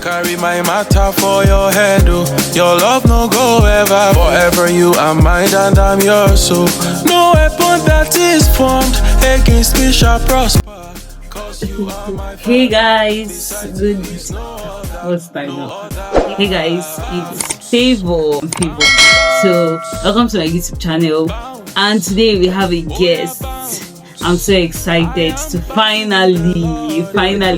Carry my matter for your head, oh. Your love no go ever. Forever you are mine and I'm yours, so no weapon that is formed against me shall prosper. Hey guys, good. What's time now? Hey guys, it's Favor. So welcome to my YouTube channel, and today we have a guest. I'm so excited to finally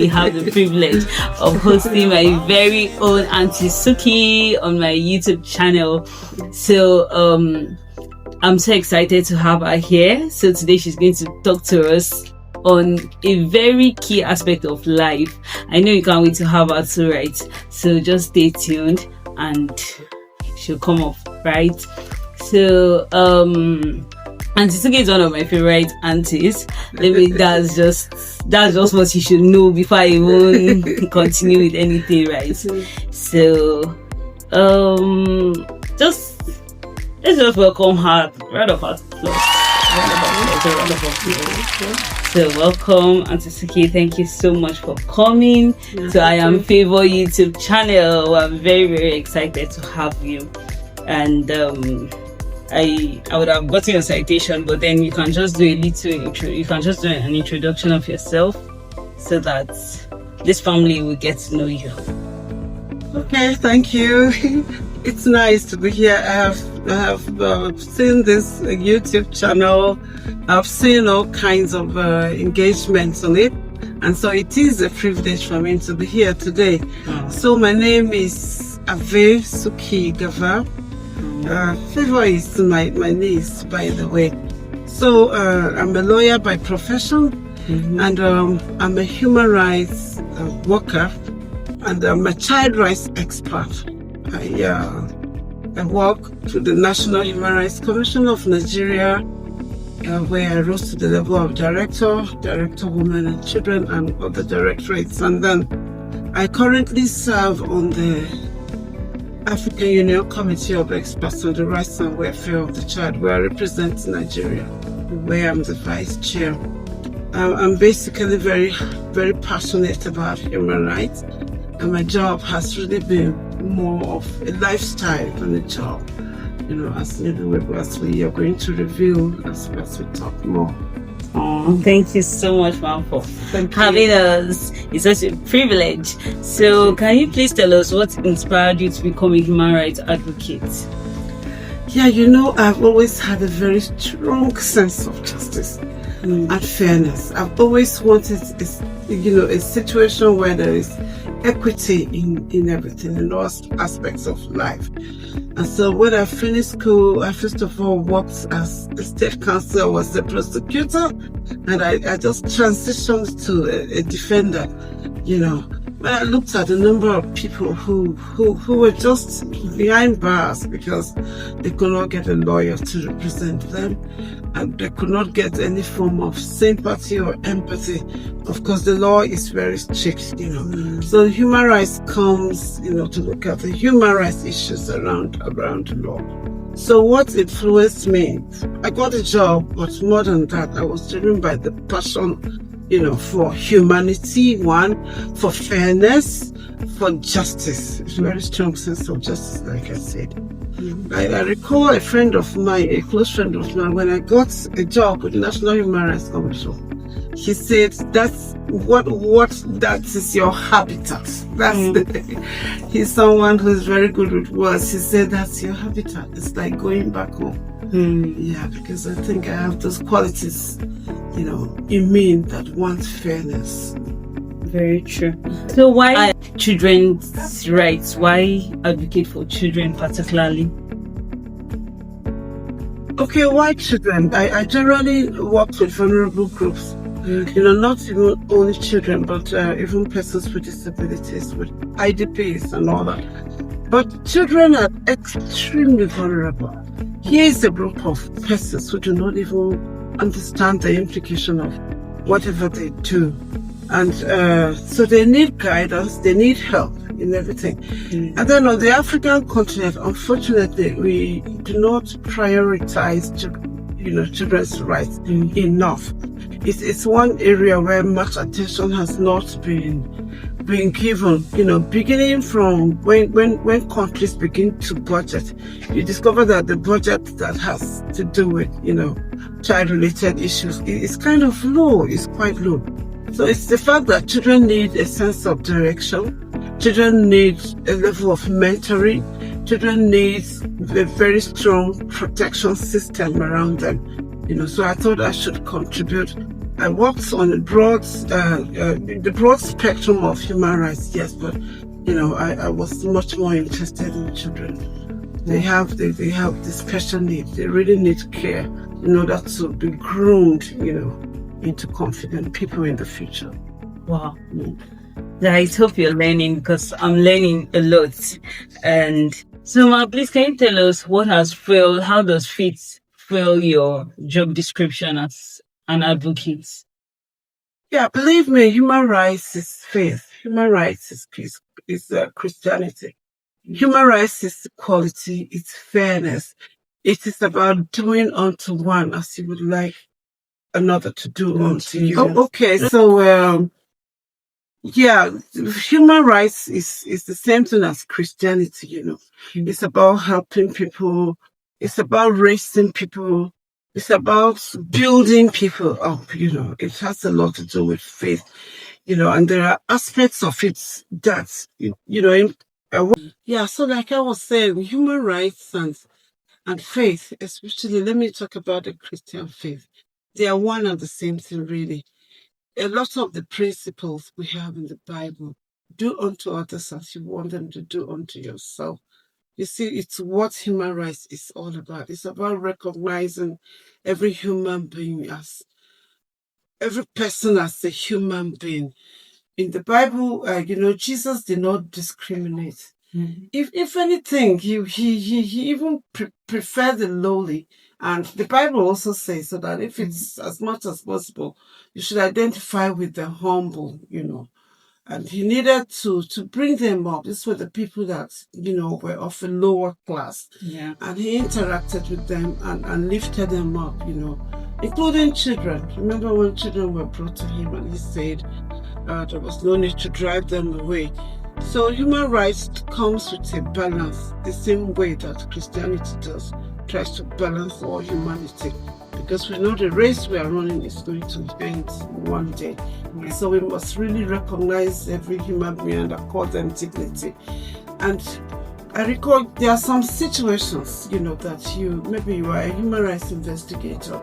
have the privilege of hosting my very own Auntie Suki on my YouTube channel. So I'm so excited to have her here. So today she's going to talk to us on a very key aspect of life. I know you can't wait to have her too, right? So just stay tuned and she'll come up, right? So Auntie Suki is one of my favorite aunties. That's just what you should know before I even continue with anything, right? So let's just welcome her. Round of applause. So welcome, Auntie Suki. Thank you so much for coming to I Am Favor YouTube channel. I'm very, very excited to have you. And I would have gotten a citation, but then you can just do a little intro. You can just do an introduction of yourself so that this family will get to know you. Okay, thank you. It's nice to be here. I have seen this YouTube channel. I've seen all kinds of engagements on it, and so it is a privilege for me to be here today. So my name is Ave Suki Gava. Favor is my niece, by the way. So I'm a lawyer by profession, and I'm a human rights worker, and I'm a child rights expert. I work to the National Human Rights Commission of Nigeria, where I rose to the level of Director Women and Children, and other directorates. And then I currently serve on the African Union Committee of Experts on the Rights and Welfare of the Child, where I represent Nigeria, where I'm the Vice Chair. I'm basically very, very passionate about human rights, and my job has really been more of a lifestyle than a job, as we are going to reveal as we talk more. Oh, thank you so much, ma'am, for having us. It's such a privilege. So can you please tell us what inspired you to become a human rights advocate? Yeah, I've always had a very strong sense of justice and fairness. I've always wanted a situation where there is equity in everything, in all aspects of life. And so when I finished school, I first of all worked as a state counsel, was a prosecutor, and I just transitioned to a defender. When I looked at the number of people who were just behind bars because they could not get a lawyer to represent them, and they could not get any form of sympathy or empathy. Of course, the law is very strict, So human rights comes, to look at the human rights issues around the law. So what influenced me? I got a job, but more than that, I was driven by the passion, for humanity, for fairness, for justice. It's a very strong sense of justice, like I said. I recall a close friend of mine, when I got a job with the National Human Rights Commission, he said, that's what that is your habitat. He's someone who's very good with words. He said, that's your habitat. It's like going back home. Yeah, because I think I have those qualities, in me that want fairness. Very true. So why children's rights? Why advocate for children particularly? Okay, why children? I generally work with vulnerable groups. Not even only children, but even persons with disabilities, with IDPs and all that. But children are extremely vulnerable. Here is a group of persons who do not even understand the implication of whatever they do. And so they need guidance, they need help in everything. And then on the African continent, unfortunately, we do not prioritize children's rights enough. It's one area where much attention has not been been given, beginning from when countries begin to budget, you discover that the budget that has to do with, child-related issues is kind of low, it's quite low. So it's the fact that children need a sense of direction, children need a level of mentoring, children need a very strong protection system around them. So I thought I should contribute. I worked on the broad spectrum of human rights, yes, but I was much more interested in children. They have the special needs. They really need care in order to be groomed, into confident people in the future. Wow. I hope you're learning, because I'm learning a lot. And so, Ma, please, can you tell us how does faith fuel your job description as an advocate? Yeah, believe me, human rights is faith. Human rights is peace, is Christianity. Human rights is equality, it's fairness. It is about doing unto one as you would like another to do unto you. Oh, okay, so human rights is the same thing as Christianity, It's about helping people, it's about raising people, it's about building people up, It has a lot to do with faith, and there are aspects of it that, so like I was saying, human rights and faith, especially, let me talk about the Christian faith. They are one and the same thing, really. A lot of the principles we have in the Bible, do unto others as you want them to do unto yourself. You see, it's what human rights is all about. It's about recognizing every human being every person as a human being. In the Bible, Jesus did not discriminate. Mm-hmm. If anything, he even preferred the lowly. And the Bible also says so that if it's as much as possible, you should identify with the humble, And he needed to bring them up. These were the people that, were of a lower class. Yeah. And he interacted with them and lifted them up, including children. Remember when children were brought to him and he said there was no need to drive them away. So human rights comes with a balance, the same way that Christianity tries to balance all humanity. Because we know the race we are running is going to end one day. Right. So we must really recognize every human being and accord them dignity. And I recall there are some situations, that maybe you are a human rights investigator.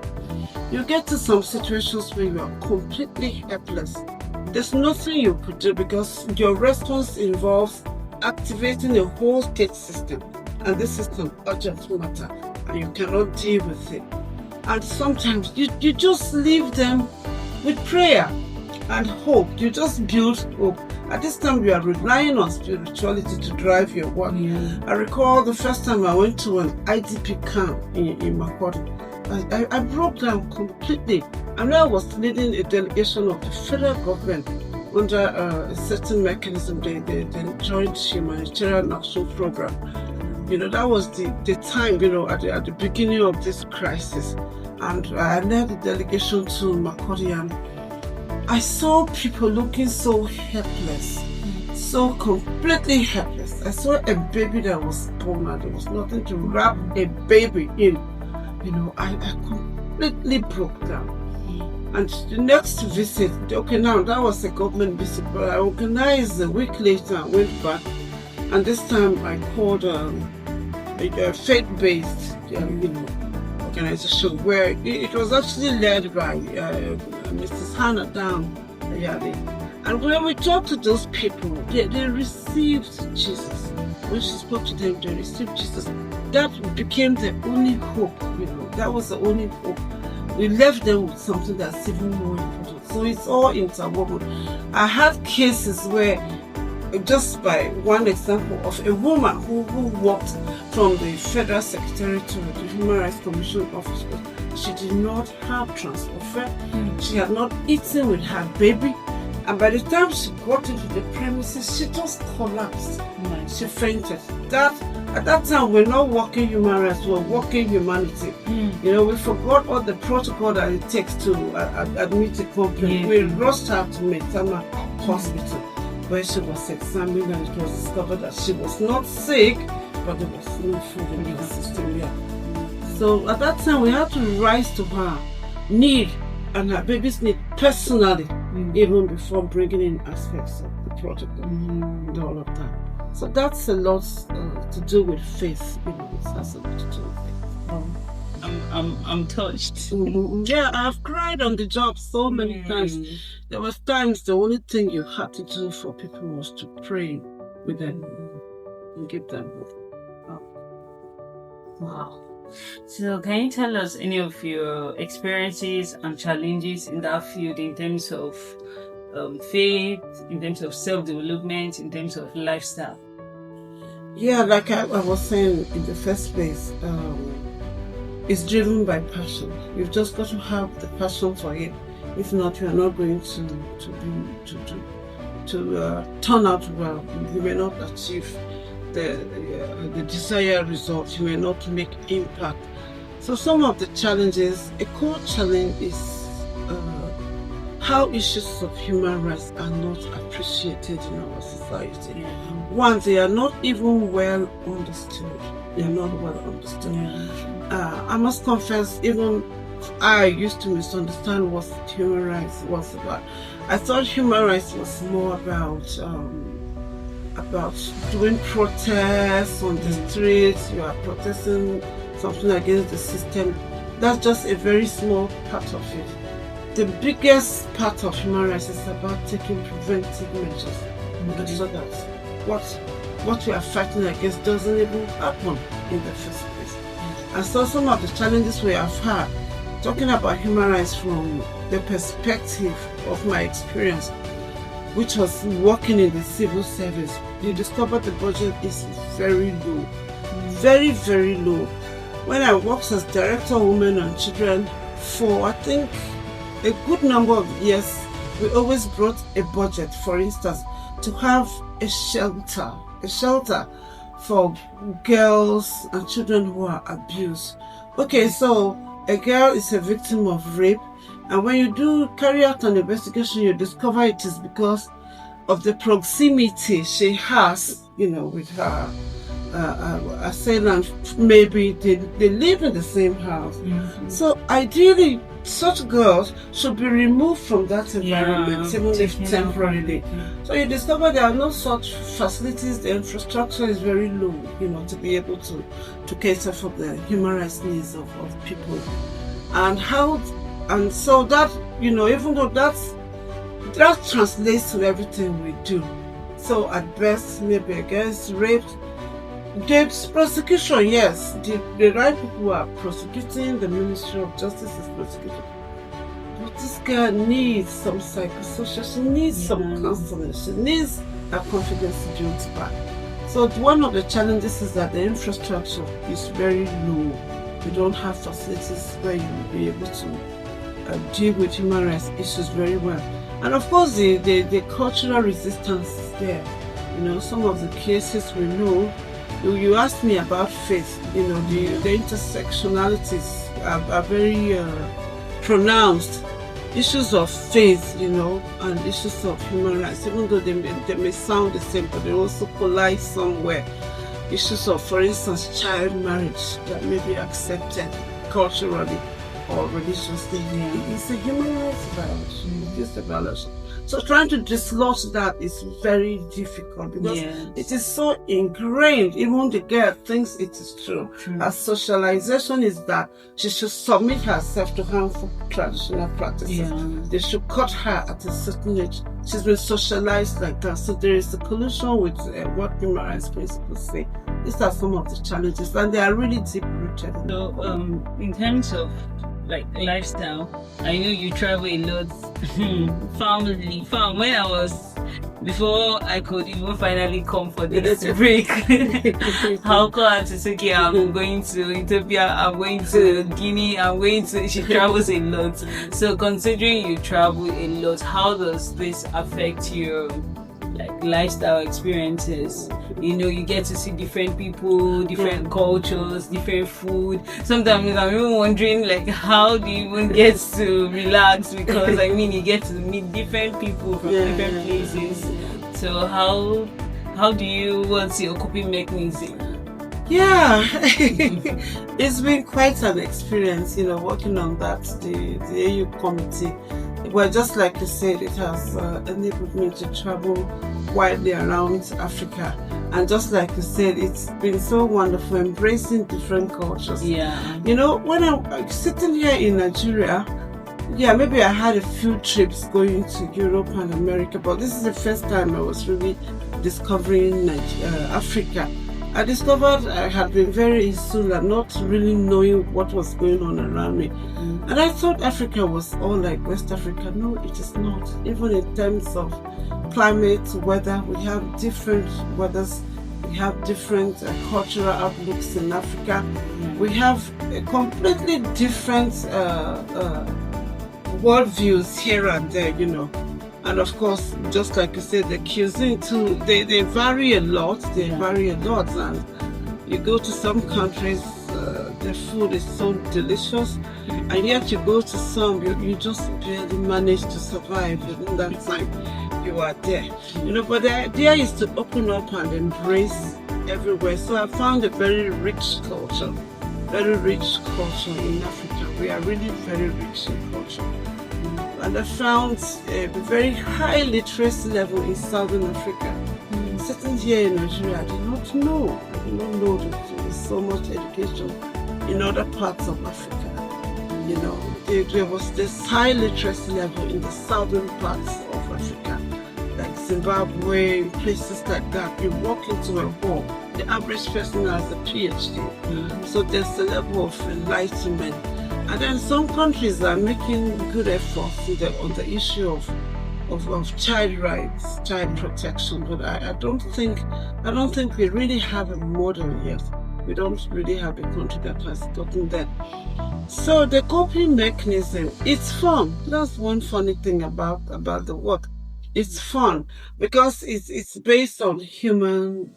You get to some situations where you are completely helpless. There's nothing you could do because your response involves activating a whole state system. And this is an urgent matter and you cannot deal with it. And sometimes you just leave them with prayer and hope. You just build hope. At this time, you are relying on spirituality to drive your work. Yeah. I recall the first time I went to an IDP camp in Makurdi. I broke down completely. And I was leading a delegation of the federal government under a certain mechanism, the Joint Humanitarian Action Program. That was the time, at the beginning of this crisis. And I led the delegation to Makurdi, and I saw people looking so helpless, so completely helpless. I saw a baby that was born and there was nothing to wrap a baby in. I completely broke down. And the next visit, now that was a government visit, but I organized a week later and went back. And this time I called a faith-based, organization where it was actually led by Mrs. Hannah Down. And when we talked to those people, they received Jesus. When she spoke to them, they received Jesus. That became the only hope, that was the only hope. We left them with something that's even more important. So it's all interwoven. I had cases where, just by one example of a woman who walked from the Federal Secretary to the Human Rights Commission office, she did not have transport fare. She had not eaten with her baby. And by the time she got into the premises, she just collapsed. She fainted. At that time, we're not working human rights, we're working humanity. We forgot all the protocol that it takes to admit a complaint. We rushed her to Metama Hospital. where she was examined and it was discovered that she was not sick, but there was no food in her system yet. So at that time, we had to rise to her need and her baby's need personally, even before bringing in aspects of the project and all of that. So that's a lot to do with faith. It has a lot to do with faith. I'm touched. Yeah, I've cried on the job so many times. There was times the only thing you had to do for people was to pray with them and give them hope. Wow. So can you tell us any of your experiences and challenges in that field in terms of faith, in terms of self-development, in terms of lifestyle? Yeah, like I was saying in the first place, it's driven by passion. You've just got to have the passion for it. If not, you are not going to turn out well. You may not achieve the desired result. You may not make impact. So some of the challenges, a core challenge is how issues of human rights are not appreciated in our society. One, they are not even well understood. They are not well understood. I must confess, even I used to misunderstand what human rights was about. I thought human rights was more about doing protests on the streets. You are protesting something against the system. That's just a very small part of it. The biggest part of human rights is about taking preventive measures so that what we are fighting against doesn't even happen in the first place. And so some of the challenges we have had, talking about human rights from the perspective of my experience, which was working in the civil service, you discover the budget is very low. Very, very low. When I worked as Director of Women and Children for, I think, a good number of years, we always brought a budget, for instance, to have a shelter for girls and children who are abused. Okay, so a girl is a victim of rape, and when you do carry out an investigation, you discover it is because of the proximity she has, with her assailant. Maybe they live in the same house. So ideally, such girls should be removed from that environment, even if temporarily. So you discover there are no such facilities. The infrastructure is very low, to be able to cater for the human rights needs of people. And so that, even though that translates to everything we do. So at best, maybe against rape, there's prosecution, yes. The right people who are prosecuting, the Ministry of Justice is prosecuting. But this girl needs some psychosocial, she needs some counseling, she needs her confidence built back. So one of the challenges is that the infrastructure is very low. We don't have facilities where you will be able to deal with human rights issues very well. And of course, the cultural resistance is there. Some of the cases we know. You asked me about faith. The intersectionalities are very pronounced. Issues of faith, and issues of human rights, even though they may sound the same, but they also collide somewhere. Issues of, for instance, child marriage that may be accepted culturally or religiously. It's a human rights violation. It's a violation. So trying to dislodge that is very difficult because it is so ingrained. Even the girl thinks it is true. Her socialization is that she should submit herself to harmful traditional practices. They should cut her at a certain age. She's been socialized like that. So there is a collision with what human rights principles say. These are some of the challenges, and they are really deep rooted. So, in terms of lifestyle, I know you travel a lot. Farm. When I was, before I could even finally come for this break, how come I'm going to Ethiopia, I'm going to Guinea, she travels a lot. So considering you travel a lot, how does this affect your lifestyle experiences? You get to see different people, different cultures, different food. Sometimes I'm even wondering how do you even get to relax, because you get to meet different people from different places. So what's your coping mechanism? Yeah, it's been quite an experience, working on that, the AU committee. Well, just like you said, it has enabled me to travel widely around Africa. And just like you said, it's been so wonderful embracing different cultures. Yeah. When I'm sitting here in Nigeria, maybe I had a few trips going to Europe and America, but this is the first time I was really discovering Africa. I discovered I had been very insular, not really knowing what was going on around me. And I thought Africa was all like West Africa. No, it is not. Even in terms of climate, weather, we have different weathers. We have different cultural outlooks in Africa. We have a completely different worldviews here and there, And of course, just like you said, the cuisine too, they vary a lot. And you go to some countries, the food is so delicious, and yet you go to some, you just barely manage to survive within that time you are there. But the idea is to open up and embrace everywhere. So I found a very rich culture in Africa. We are really very rich in culture. And I found a very high literacy level in Southern Africa. Sitting here in Nigeria, I did not know that there was so much education in other parts of Africa. There was this high literacy level in the southern parts of Africa, like Zimbabwe, places like that. You walk into a hall, the average person has a PhD. So there's a level of enlightenment. And then some countries are making good efforts on the issue of child rights, child protection. But I don't think we really have a model yet. We don't really have a country that has gotten there. So the coping mechanism, it's fun. That's one funny thing about the work. It's fun because it's based on human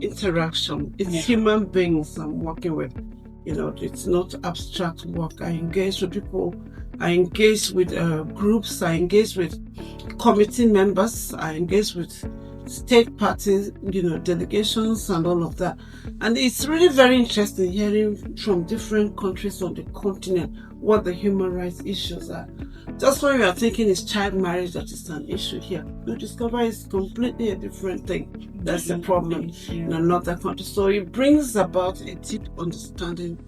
interaction. It's human beings I'm working with. It's not abstract work. I engage with people, I engage with groups, I engage with committee members, I engage with state parties, delegations and all of that. And it's really very interesting hearing from different countries on the continent what the human rights issues are. Just when you are thinking it's child marriage that is an issue here, you discover it's completely a different thing. That's the problem in another country. So it brings about a deep understanding.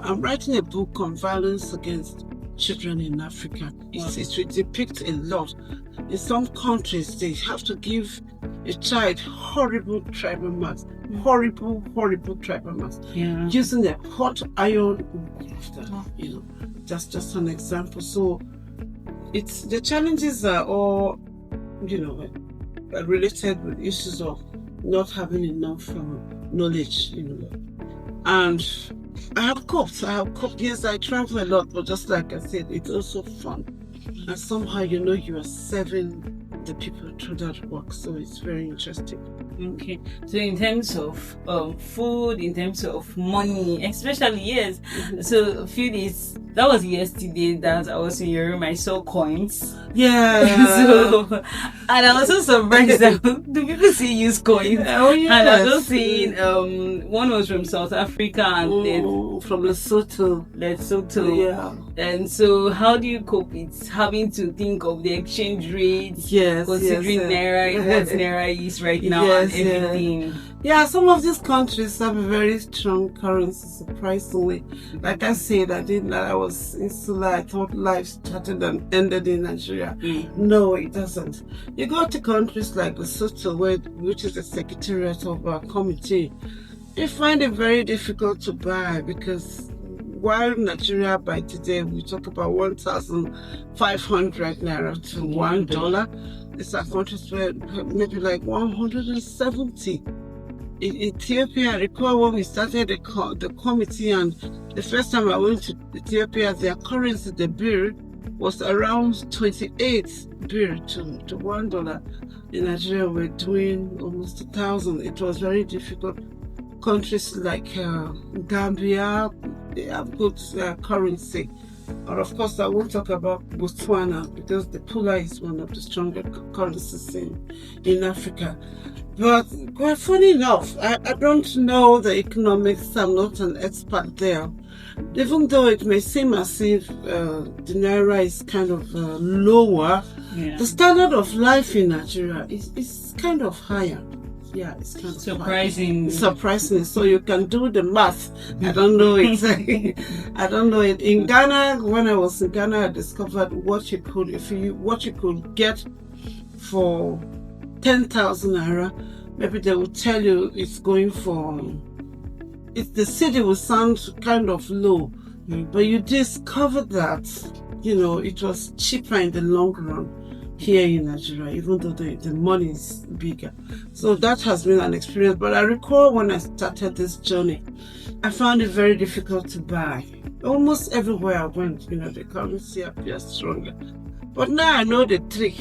I'm writing a book on violence against children in Africa. It depicts a lot. In some countries, they have to give a child horrible tribal marks, horrible tribal marks, using a hot iron. Just an example. So it's the challenges are all, related with issues of not having enough knowledge, and I have coped. Yes, I travel a lot, but just like I said, it's also fun. And somehow, you are serving the people through that work. So it's very interesting. Okay. So in terms of food, in terms of money, especially, yes. So a few days, that was yesterday that I was in your room, I saw coins. Yeah. And I was so surprised that do people still use coins? Oh, yes. And I was seeing one was from South Africa and then from Lesotho. Yeah. And so how do you cope with having to think of the exchange rates? Yes. Considering Naira, what Naira is right now and everything. Yeah, some of these countries have a very strong currency, surprisingly. Like I said, I was insular. I thought life started and ended in Nigeria. No, it doesn't. You go to countries like Lesotho, which is the secretariat of our committee, you find it very difficult to buy because while Nigeria by today we talk about 1,500 Naira to $1, it's a countries where maybe like 170. In Ethiopia, I recall when we started the committee, and the first time I went to Ethiopia, their currency, the birr, was around 28 birr to $1. In Nigeria, we're doing almost 1,000. It was very difficult. Countries like Gambia, they have good currency. Or of course, I won't talk about Botswana because the pula is one of the strongest currencies in Africa. But quite funny enough, I don't know the economics. I'm not an expert there. Even though it may seem as if the naira is kind of lower, the standard of life in Nigeria is kind of higher. Yeah, it's kind of surprising. Surprising. So you can do the math. I don't know it. I don't know it. In Ghana, when I was in Ghana, I discovered what you could get for 10,000 naira. Maybe they will tell you it's going for. The city will sound kind of low, but you discover that it was cheaper in the long run here in Nigeria, even though the money is bigger. So that has been an experience. But I recall when I started this journey, I found it very difficult to buy. Almost everywhere I went, the currency appears stronger. But now I know the trick,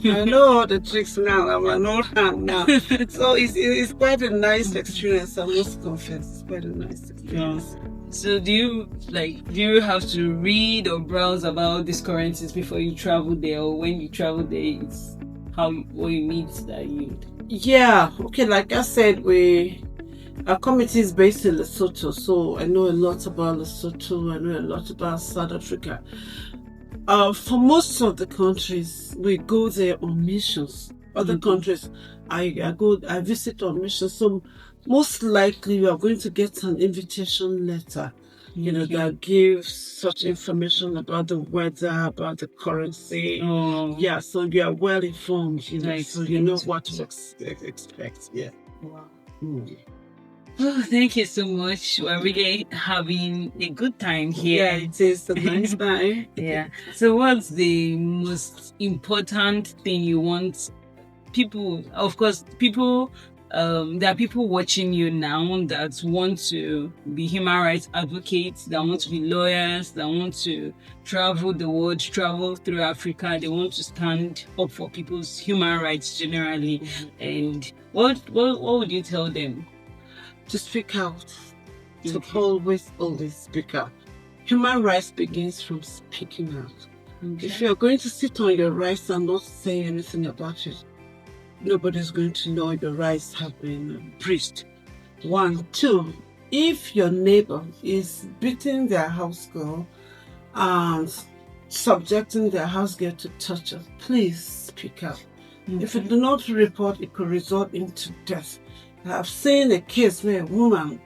I know all the tricks now. I'm an old hand now. So it's quite a nice experience, I must confess. It's quite a nice experience. So do you have to read or browse about these currencies before you travel there, or when you travel there, it's what you meet that you? Yeah, okay, like I said, our committee is based in Lesotho, so I know a lot about Lesotho, I know a lot about South Africa. For most of the countries, we go there on missions. Other countries, I visit on missions. So most likely you are going to get an invitation letter, that gives such information about the weather, about the currency. Oh. Yeah, so you are well informed, so you know what to expect. Yeah. Wow. Oh, thank you so much. We're really having a good time here. Yeah, it is a nice time. Yeah. So what's the most important thing you want people, of course, people, there are people watching you now that want to be human rights advocates, that want to be lawyers, that want to travel the world, travel through Africa. They want to stand up for people's human rights generally. And what would you tell them? To speak out. To always speak out. Human rights begins from speaking out. Okay. If you're going to sit on your rights and not say anything about it, nobody's going to know your rights have been breached. 1, 2, if your neighbor is beating their house girl and subjecting their house girl to torture, please speak out. If you do not report, it could result into death. I've seen a case where a woman,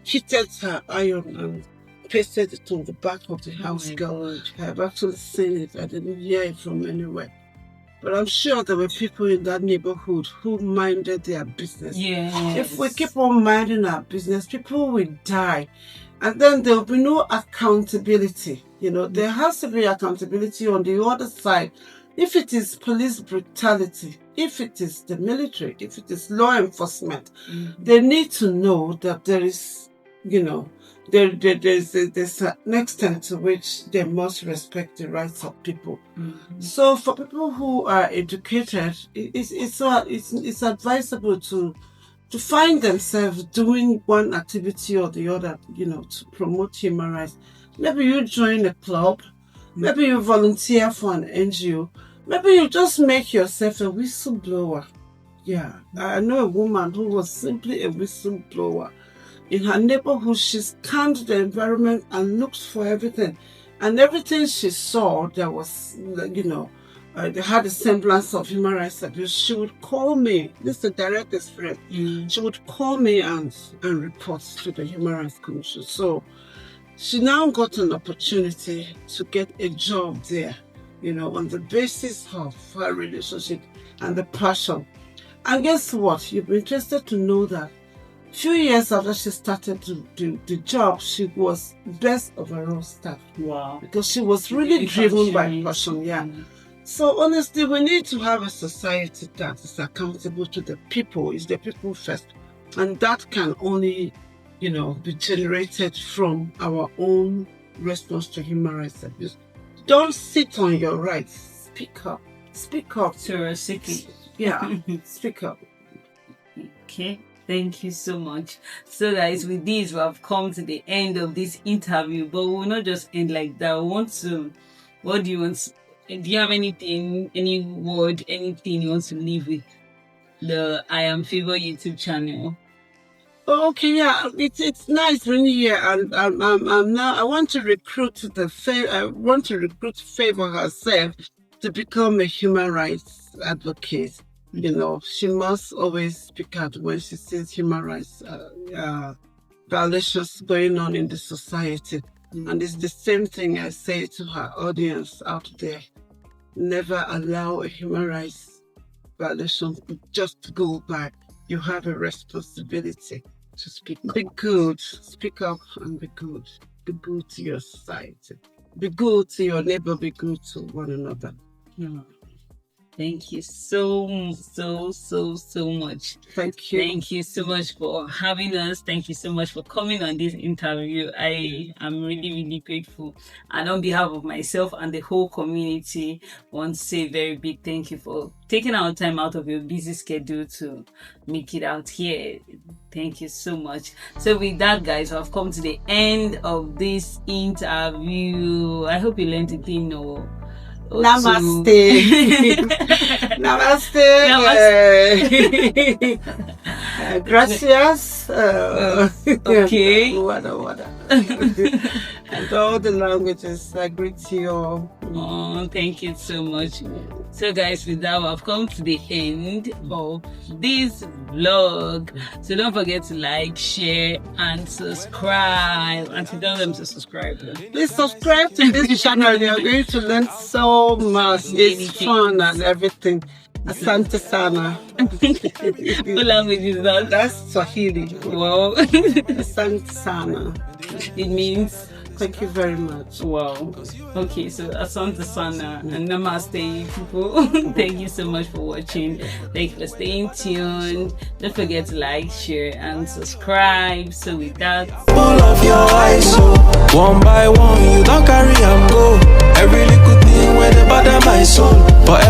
heated her iron and pasted it on the back of the house girl. I've actually seen it. I didn't hear it from anywhere. But I'm sure there were people in that neighborhood who minded their business. Yes. If we keep on minding our business, people will die. And then there will be no accountability. There has to be accountability on the other side. If it is police brutality, if it is the military, if it is law enforcement, they need to know that there is, there's an extent to which they must respect the rights of people. So for people who are educated, it's advisable to find themselves doing one activity or the other, to promote human rights. Maybe you join a club, maybe you volunteer for an NGO, maybe you just make yourself a whistleblower. Yeah, I know a woman who was simply a whistleblower. In her neighborhood, she scanned the environment and looked for everything. And everything she saw that was, they had a semblance of human rights abuse, she would call me. This is a direct experience. She would call me and report to the Human Rights Commission. So she now got an opportunity to get a job there, on the basis of her relationship and the passion. And guess what? You'll be interested to know that a few years after she started to do the job, she was best overall staff. Wow. Because she was really driven by passion, yeah. So honestly, we need to have a society that is accountable to the people. It's the people first. And that can only, be generated from our own response to human rights abuse. Don't sit on your rights. Speak up. Speak up. So, Yeah, speak up. Okay. Thank you so much. So guys, with this we have come to the end of this interview, but we will not just end like that. We want to, what do you want do you have anything, any word, anything you want to leave with the I Am Favor YouTube channel? Okay, yeah, it's nice being here, and I'm now. I want to recruit Favor herself to become a human rights advocate. You know, she must always speak out when she sees human rights violations going on in the society. And it's the same thing I say to her audience out there. Never allow a human rights violation just to go by. You have a responsibility to speak. Be good. Speak up and be good. Be good to your society. Be good to your neighbor. Be good to one another. Thank you so much. Thank you. Thank you so much for having us. Thank you so much for coming on this interview. I am really grateful. And on behalf of myself and the whole community, I want to say a very big thank you for taking our time out of your busy schedule to make it out here. Thank you so much. So with that, guys, I've come to the end of this interview. I hope you learned a thing or Namaste. Namaste. Gracias. Okay. Wada. And all the languages. I greet you all. Oh, thank you so much. So guys, with that, I've come to the end of this vlog. So don't forget to like, share, and subscribe. And to tell them to subscribe. Please subscribe to this channel. You're going to learn so much. It's fun and everything. Asante sana. What language is that? That's Swahili. Wow. Asante sana. It means thank you very much. Wow. Okay, so Asante Sana and Namaste, people. Thank you so much for watching. Thank you for staying tuned. Don't forget to like, share, and subscribe. So with that, Pull off your eyes, so one by one, you don't carry and go. Every little thing where they bother my soul. But